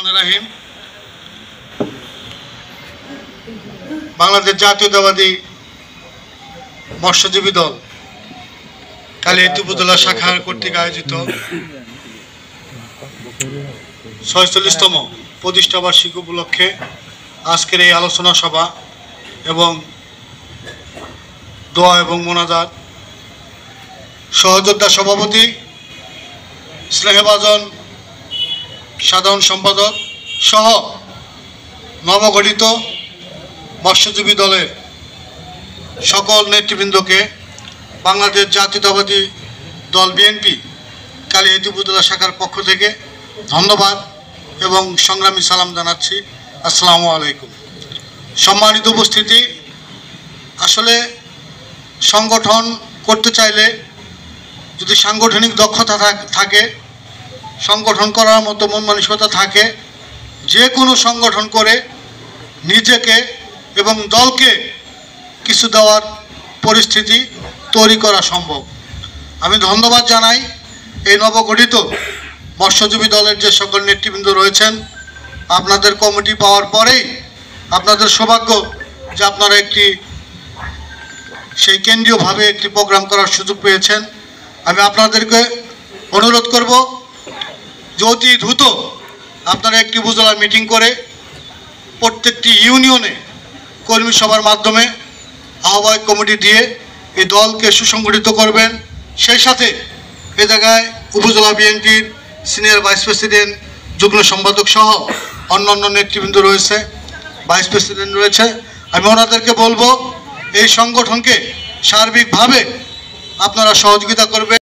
রহমানির রহিম। বাংলাদেশ জাতীয়তাবাদী মৎস্যজীবী দল কালিয়াতি উপজেলা শাখা কর্তৃক আয়োজিত ৪৬তম প্রতিষ্ঠা বার্ষিকী উপলক্ষে আজকের এই আলোচনা সভা এবং দোয়া এবং মোনাজাত সহযোদ্ধা সভাপতি, স্নেহভাজন সাধারণ সম্পাদক সহ নবগঠিত মৎস্যজীবী দলের সকল নেতৃবৃন্দকে বাংলাদেশ জাতীয়তাবাদী দল বিএনপি কালিয়াতি উপজেলা শাখার পক্ষ থেকে ধন্যবাদ এবং সংগ্রামী সালাম জানাচ্ছি। আসসালামু আলাইকুম। সম্মানিত উপস্থিতি, আসলে সংগঠন করতে চাইলে যদি সাংগঠনিক দক্ষতা থাকে, সংগঠন করার মতো মন মানসিকতা থাকে, যে কোনো সংগঠন করে নিজেকে এবং দলকে কিছু দেওয়ার পরিস্থিতি তৈরি করা সম্ভব। আমি ধন্যবাদ জানাই এই নবগঠিত মৎস্যজীবী দলের যে সকল নেতৃবৃন্দ রয়েছেন। আপনাদের কমিটি পাওয়ার পরেই আপনাদের সৌভাগ্য যে আপনারা সেই কেন্দ্রীয়ভাবে একটি প্রোগ্রাম করার সুযোগ পেয়েছেন। আমি আপনাদেরকে অনুরোধ করব যে অতি দ্রুত আপনারা একটি উপজেলা মিটিং করে প্রত্যেকটি ইউনিয়নে কর্মী সভার মাধ্যমে আহ্বায়ক কমিটি দিয়ে এই দলকে সুসংগঠিত করবেন। সেই সাথে এ জায়গায় উপজেলা বিএনপির সিনিয়র ভাইস প্রেসিডেন্ট, যুগ্ম সম্পাদক সহ অন্যান্য নেতৃবৃন্দ রয়েছে, ভাইস প্রেসিডেন্ট রয়েছে। আমি ওনাদেরকে বলবো এই সংগঠনকে সার্বিকভাবে আপনারা সহযোগিতা করবেন।